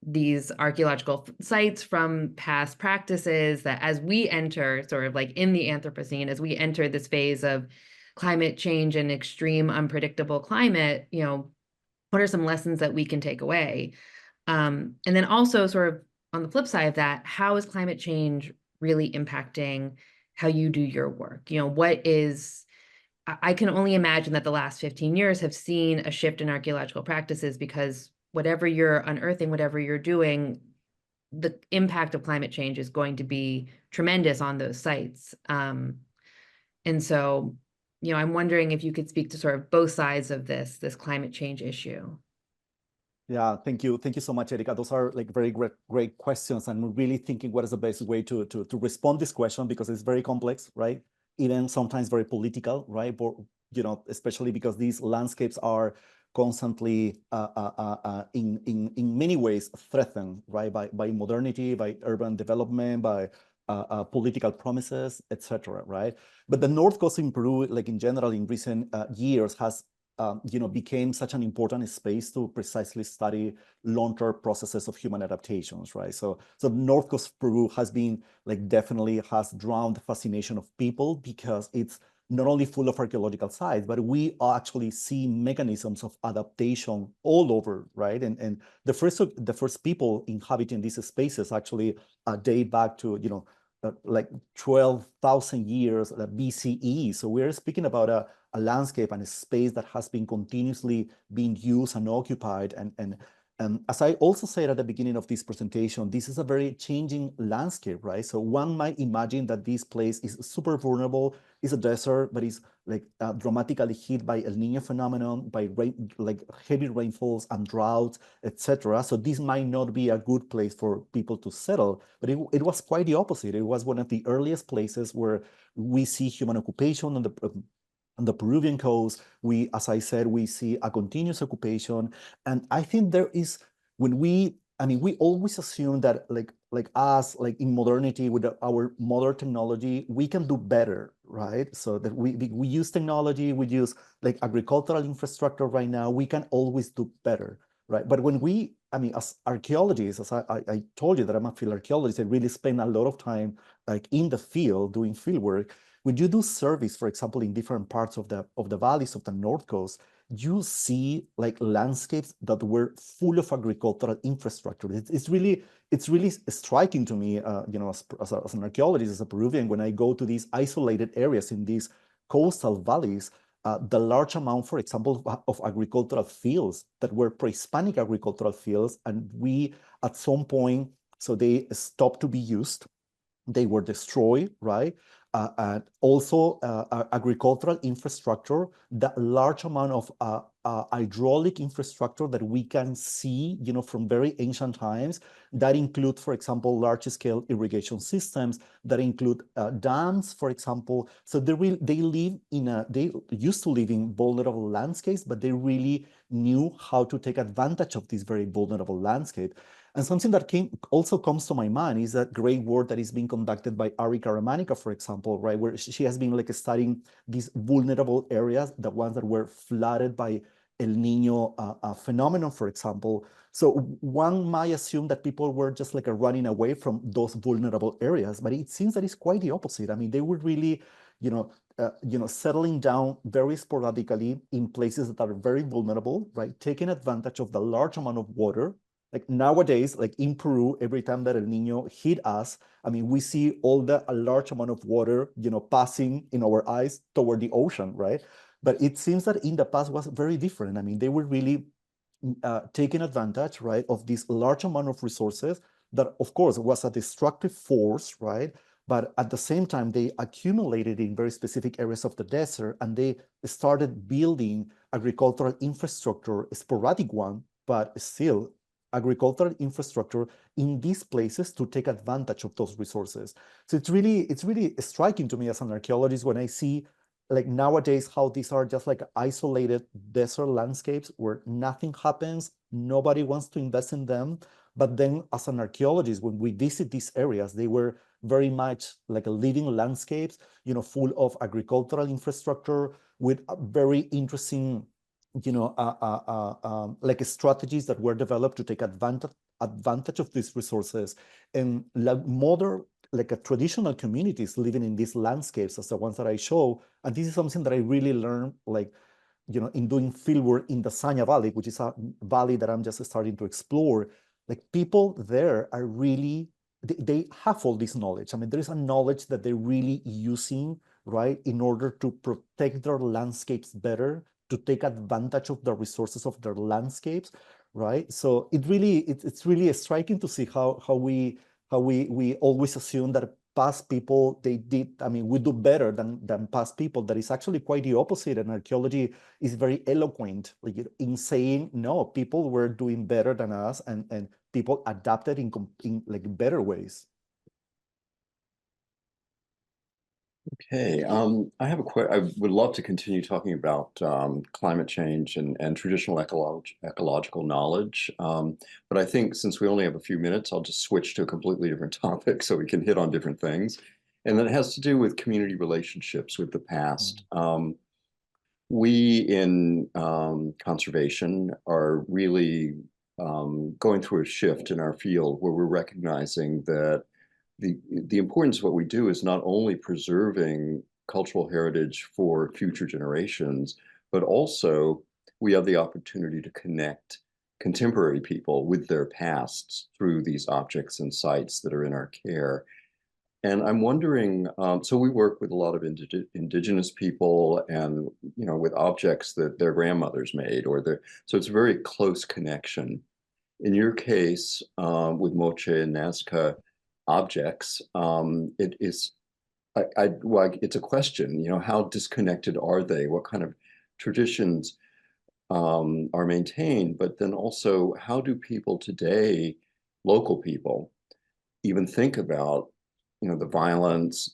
these archaeological sites, from past practices, that as we enter sort of like in the Anthropocene, as we enter this phase of climate change and extreme unpredictable climate, what are some lessons that we can take away? And then also sort of on the flip side of that, how is climate change really impacting how you do your work? I can only imagine that the last 15 years have seen a shift in archaeological practices, because whatever you're unearthing, whatever you're doing, the impact of climate change is going to be tremendous on those sites. And so, I'm wondering if you could speak to sort of both sides of this climate change issue.
Yeah, thank you. Thank you so much, Erica. Those are like very great questions. And we're really thinking what is the best way to respond to this question, because it's very complex, right? Even sometimes very political, right? But, especially because these landscapes are constantly in many ways threatened, right? By modernity, by urban development, by political promises, etc., right? But the North Coast in Peru, like in general, in recent years has became such an important space to precisely study long-term processes of human adaptations, right? So North Coast of Peru has been definitely has drawn the fascination of people, because it's not only full of archaeological sites, but we actually see mechanisms of adaptation all over, right? And the first people inhabiting these spaces actually date back to 12,000 years BCE. So we're speaking about a landscape and a space that has been continuously being used and occupied. And as I also said at the beginning of this presentation, this is a very changing landscape, right? So one might imagine that this place is super vulnerable, it's a desert, but it's dramatically hit by El Niño phenomenon, by heavy rainfalls and droughts, etc. So this might not be a good place for people to settle, but it was quite the opposite. It was one of the earliest places where we see human occupation on the Peruvian coast. As I said, we see a continuous occupation. And I think there is, we always assume that like us, like in modernity with our modern technology, we can do better, right? So that we use technology, we use like agricultural infrastructure right now, we can always do better, right? But when I mean, as archaeologists, as I told you that I'm a field archaeologist, I really spend a lot of time like in the field doing field work. When you do surveys, for example, in different parts of the valleys of the North Coast, you see like landscapes that were full of agricultural infrastructure. It's really striking to me, you know, as an archaeologist, as a Peruvian, when I go to these isolated areas in these coastal valleys, the large amount, for example, of agricultural fields that were pre-Hispanic agricultural fields, and we, at some point, so they stopped to be used, they were destroyed, right? And also agricultural infrastructure, the large amount of hydraulic infrastructure that we can see, you know, from very ancient times, that include, for example, large-scale irrigation systems, that include dams, for example. So they used to live in vulnerable landscapes, but they really knew how to take advantage of this very vulnerable landscape. And something that also comes to my mind is that great work that is being conducted by Ari Karamanica, for example, right, where she has been like studying these vulnerable areas, the ones that were flooded by El Nino phenomenon, for example. So one might assume that people were just like running away from those vulnerable areas, but it seems that it's quite the opposite. I mean, they were really, settling down very sporadically in places that are very vulnerable, right? Taking advantage of the large amount of water. Like nowadays, like in Peru, every time that El Nino hit us, I mean, we see a large amount of water, passing in our eyes toward the ocean, right? But it seems that in the past was very different. I mean, they were really taking advantage, right, of this large amount of resources that, of course, was a destructive force, right? But at the same time, they accumulated in very specific areas of the desert, and they started building agricultural infrastructure, a sporadic one, but still agricultural infrastructure in these places to take advantage of those resources. So it's really striking to me as an archaeologist when I see like nowadays how these are just like isolated desert landscapes where nothing happens, nobody wants to invest in them. But then as an archaeologist, when we visit these areas, they were very much like a living landscapes, full of agricultural infrastructure with a very interesting like strategies that were developed to take advantage of these resources. And like like a traditional communities living in these landscapes as the ones that I show. And this is something that I really learned, like, in doing fieldwork in the Sanya Valley, which is a valley that I'm just starting to explore. Like people there are really, they have all this knowledge. I mean, there is a knowledge that they're really using, right, in order to protect their landscapes better, to take advantage of the resources of their landscapes, right? So it's really striking to see how we always assume that past people, we do better than past people. That is actually quite the opposite. And archaeology is very eloquent, like in saying, no, people were doing better than us, and people adapted in like better ways.
Okay, I have I would love to continue talking about climate change and traditional ecological knowledge. But I think since we only have a few minutes, I'll just switch to a completely different topic so we can hit on different things. And that has to do with community relationships with the past. We in conservation are really going through a shift in our field where we're recognizing that the importance of what we do is not only preserving cultural heritage for future generations, but also we have the opportunity to connect contemporary people with their pasts through these objects and sites that are in our care. And I'm wondering, so we work with a lot of indigenous people and, with objects that their grandmothers made so it's a very close connection. In your case, with Moche and Nazca objects, it is, well, it's a question, how disconnected are they? What kind of traditions are maintained? But then also, how do people today, local people, even think about the violence,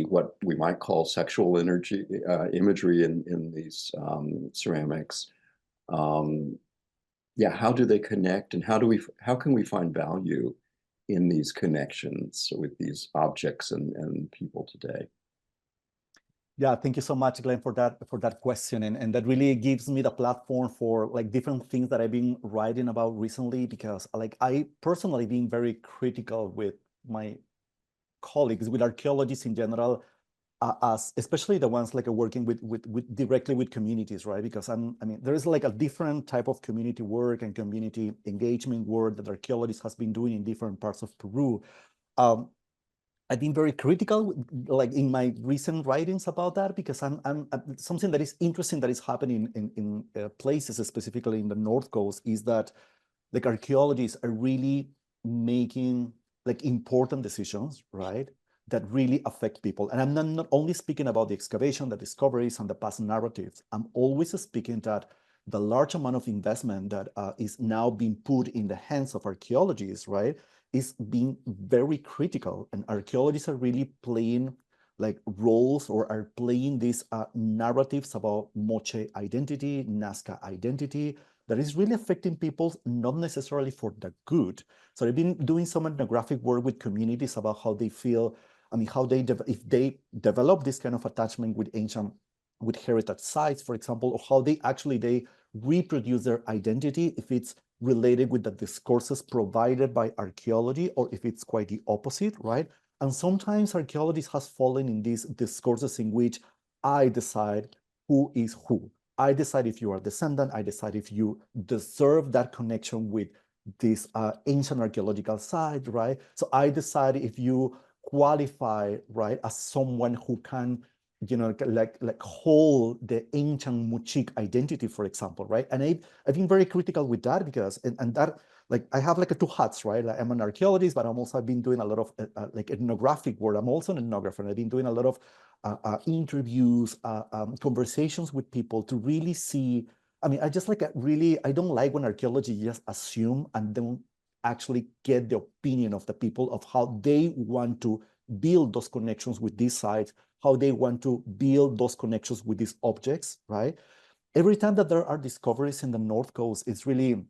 what we might call sexual imagery in these ceramics? Yeah, how do they connect, and how can we find value in these connections with these objects and people today?
Yeah, thank you so much, Glenn, for that question. And that really gives me the platform for like different things that I've been writing about recently, because like I personally been very critical with my colleagues, with archaeologists in general, as especially the ones like working with directly with communities, right? Because I mean, there is like a different type of community work and community engagement work that archaeologists has been doing in different parts of Peru. I've been very critical, like in my recent writings about that, because I'm something that is interesting that is happening in places, specifically in the North Coast, is that like archaeologists are really making like important decisions, right, that really affect people. And I'm not only speaking about the excavation, the discoveries, and the past narratives. I'm always speaking that the large amount of investment that is now being put in the hands of archaeologists, right, is being very critical. And archaeologists are really playing like roles, or are playing these narratives about Moche identity, Nazca identity, that is really affecting people, not necessarily for the good. So I've been doing some ethnographic work with communities about how they feel, I mean, how they, if they develop this kind of attachment with ancient, with heritage sites, for example, or how they actually, they reproduce their identity, if it's related with the discourses provided by archaeology, or if it's quite the opposite, right? And sometimes archaeology has fallen in these discourses in which I decide who is who. I decide if you are a descendant. I decide if you deserve that connection with this ancient archaeological site, right? So I decide if you qualify, right, as someone who can, you know, like hold the ancient Muchik identity, for example, right? And I've been very critical with that, because and that, like, I have like two hats, right? Like, I'm an archaeologist, but I've been doing a lot of like ethnographic work. I'm also an ethnographer, and I've been doing a lot of interviews, conversations with people to really see. I mean, I just like really, I don't like when archaeology just assume and don't actually get the opinion of the people of how they want to build those connections with these sites, how they want to build those connections with these objects, right? Every time that there are discoveries in the North Coast, it's really,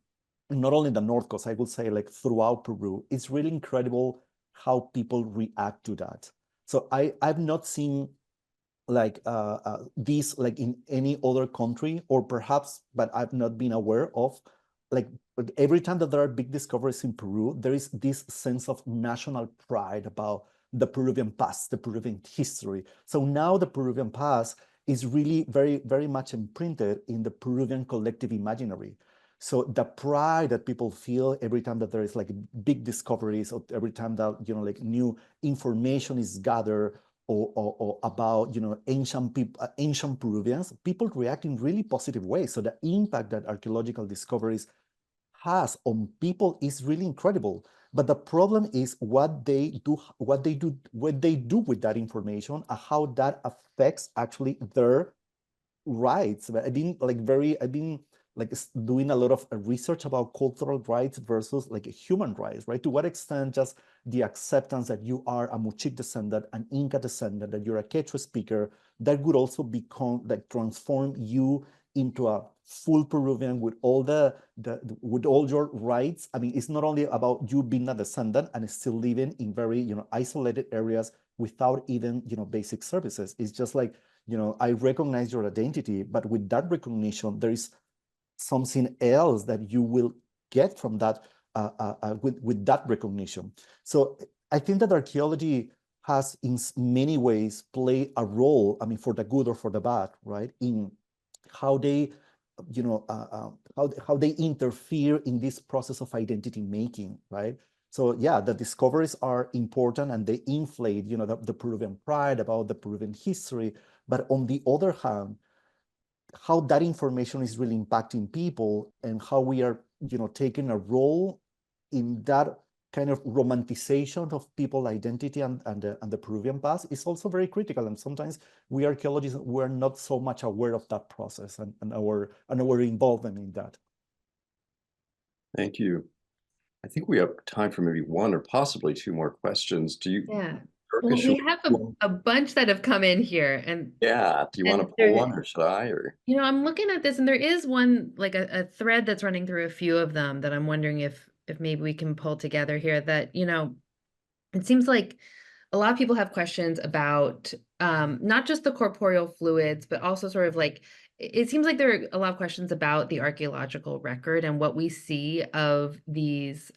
not only in the North Coast, I would say like throughout Peru, it's really incredible how people react to that. So I've not seen like these like in any other country, or perhaps, but I've not been aware of, like every time that there are big discoveries in Peru, there is this sense of national pride about the Peruvian past, the Peruvian history. So now the Peruvian past is really very, very much imprinted in the Peruvian collective imaginary. So the pride that people feel every time that there is like big discoveries, or every time that, you know, like new information is gathered, or about, you know, ancient people, ancient Peruvians, people react in really positive ways. So the impact that archaeological discoveries has on people is really incredible. But the problem is what they do with that information, and how that affects actually their rights. But I've been like doing a lot of research about cultural rights versus like human rights, right? To what extent just the acceptance that you are a Muchik descendant, an Inca descendant, that you're a Quechua speaker, that would also become, like, transform you into a full Peruvian with all with all your rights. I mean, it's not only about you being a descendant and still living in very, you know, isolated areas without even, you know, basic services. It's just like, you know, I recognize your identity, but with that recognition, there is something else that you will get from that with that recognition. So I think that archaeology has in many ways played a role, I mean, for the good or for the bad, right, in how they, you know, how they interfere in this process of identity making, right? So yeah, the discoveries are important, and they inflate, you know, the Peruvian pride about the Peruvian history. But on the other hand, how that information is really impacting people, and how we are, you know, taking a role in that kind of romanticization of people's identity and the Peruvian past is also very critical. And sometimes we archaeologists, we're not so much aware of that process and our involvement in that.
Thank you. I think we have time for maybe one or possibly two more questions. Do you?
Yeah.
Erica,
Well, we
should
have a bunch that have come in here, and
yeah. Do you want to pull
there,
one, or should I? Or
you know, I'm looking at this, and there is one, like a thread that's running through a few of them that I'm wondering if if maybe we can pull together here that, you know, it seems like a lot of people have questions about not just the corporeal fluids, but also sort of like, it seems like there are a lot of questions about the archaeological record and what we see of these,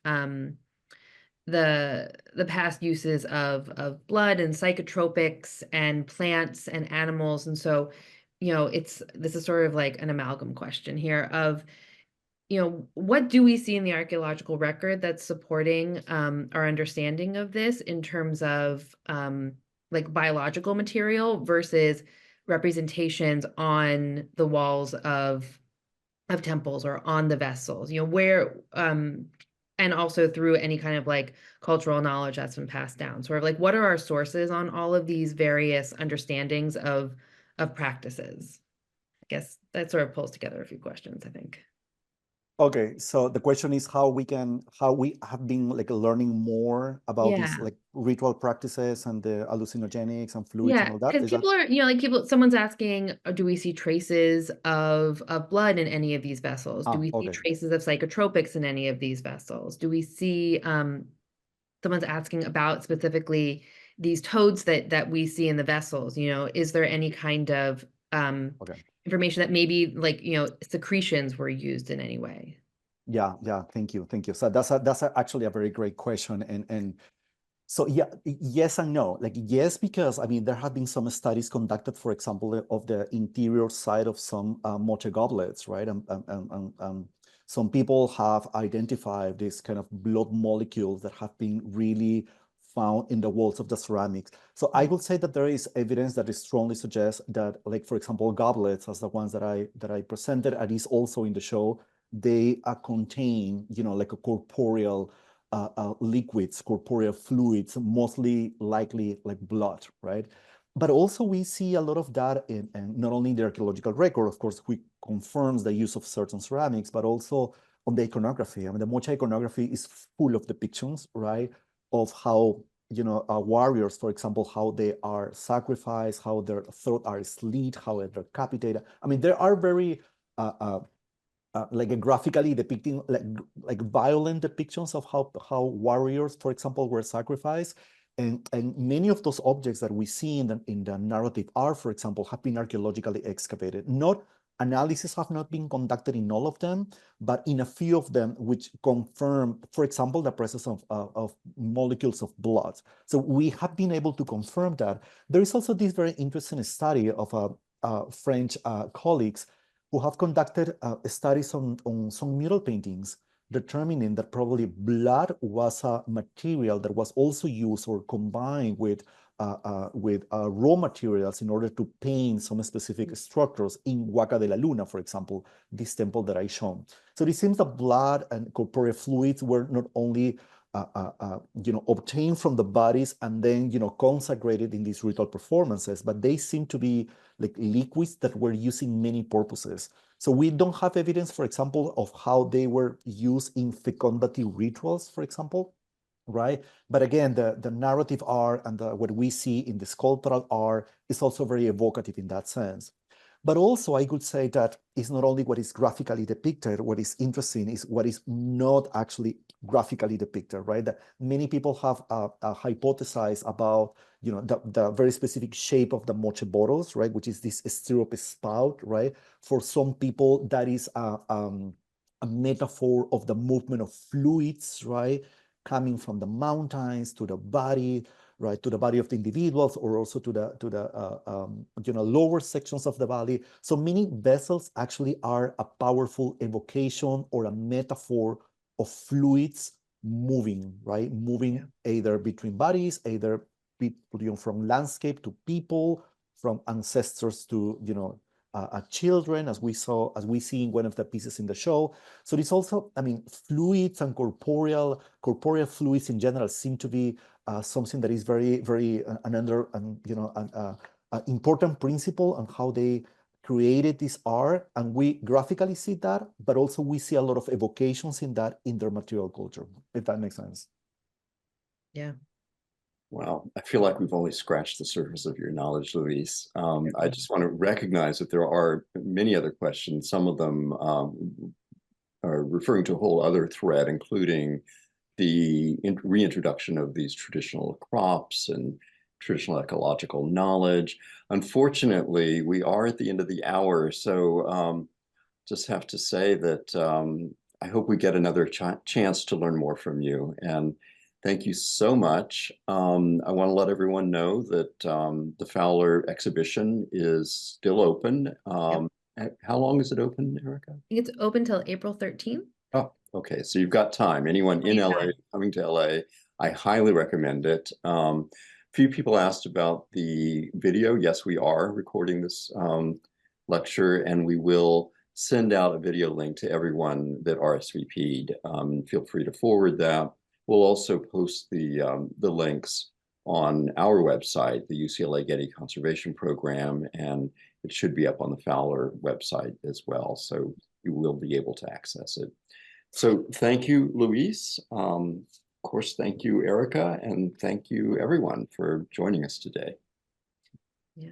the past uses of blood and psychotropics and plants and animals. And so, you know, this is sort of like an amalgam question here of, you know, what do we see in the archaeological record that's supporting our understanding of this in terms of like biological material versus representations on the walls of temples or on the vessels, you know, where and also through any kind of like cultural knowledge that's been passed down. Sort of like, what are our sources on all of these various understandings of practices? I guess that sort of pulls together a few questions, I think.
Okay, so the question is how we have been like learning more about these
Yeah.
like ritual practices and the hallucinogenics and fluids and
Yeah,
all that.
because
Is that
people are, you know, like someone's asking, do we see traces of blood in any of these vessels? Do we see
okay?
traces of psychotropics in any of these vessels? Do we see, someone's asking about specifically these toads that we see in the vessels, you know, is there any kind of
Okay.
information that maybe like, you know, secretions were used in any way?
Yeah, thank you. So actually a very great question. And so yeah, yes and no. Like yes, because I mean there have been some studies conducted, for example, of the interior side of some moche goblets, right? And some people have identified these kind of blood molecules that have been really found in the walls of the ceramics. So I would say that there is evidence that strongly suggests that, like for example, goblets, as the ones that I presented, and is also in the show, they contain, you know, like a corporeal liquids, corporeal fluids, mostly likely like blood, right? But also we see a lot of that in not only in the archaeological record, of course, which confirms the use of certain ceramics, but also on the iconography. I mean, the mocha iconography is full of depictions, right, of how, you know, warriors, for example, how they are sacrificed, how their throat are slit, how they're decapitated. I mean, there are very like graphically depicting like violent depictions of how warriors, for example, were sacrificed, and many of those objects that we see in the narrative are, for example, have been archaeologically excavated. Not analysis have not been conducted in all of them, but in a few of them, which confirm, for example, the presence of molecules of blood. So we have been able to confirm that. There is also this very interesting study of French colleagues who have conducted studies on some mural paintings, determining that probably blood was a material that was also used or combined with raw materials in order to paint some specific structures in Huaca de la Luna, for example, this temple that I shown. So it seems that blood and corporeal fluids were not only you know, obtained from the bodies and then, you know, consecrated in these ritual performances, but they seem to be like liquids that were used in many purposes. So we don't have evidence, for example, of how they were used in fecundity rituals, for example, right? But again, the narrative art and what we see in the sculptural art is also very evocative in that sense. But also, I could say that it's not only what is graphically depicted, what is interesting is what is not actually graphically depicted, right? That many people have hypothesized about, you know, the very specific shape of the moche bottles, right? Which is this stirrup spout, right? For some people, that is a metaphor of the movement of fluids, right? Coming from the mountains to the body, right, to the body of the individuals, or also to the you know, lower sections of the body. So many vessels actually are a powerful evocation or a metaphor of fluids moving, right, moving either between bodies, either people, you know, from landscape to people, from ancestors to, you know, children, as we see in one of the pieces in the show. So it's also, I mean, fluids and corporeal fluids in general seem to be something that is very, very you know, an important principle on how they created this art, and we graphically see that, but also we see a lot of evocations in that in their material culture, if that makes sense.
Yeah.
Wow, I feel like we've only scratched the surface of your knowledge, Luis. I just want to recognize that there are many other questions. Some of them referring to a whole other thread, including the reintroduction of these traditional crops and traditional ecological knowledge. Unfortunately, we are at the end of the hour, so just have to say that I hope we get another chance to learn more from you. And thank you so much. I want to let everyone know that the Fowler exhibition is still open. How long is it open, Erica?
I think it's open till April 13th.
Oh, okay. So you've got time. Anyone in LA coming to LA, I highly recommend it. Few people asked about the video. Yes, we are recording this lecture, and we will send out a video link to everyone that RSVP'd. Feel free to forward that. We'll also post the links on our website, the UCLA Getty Conservation Program, and it should be up on the Fowler website as well. So you will be able to access it. So thank you, Luis. Of course, thank you, Erica, and thank you, everyone, for joining us today.
Yeah,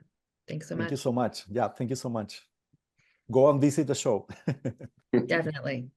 thanks so much.
Thank you so much. Yeah, thank you so much. Go and visit the show.
Definitely.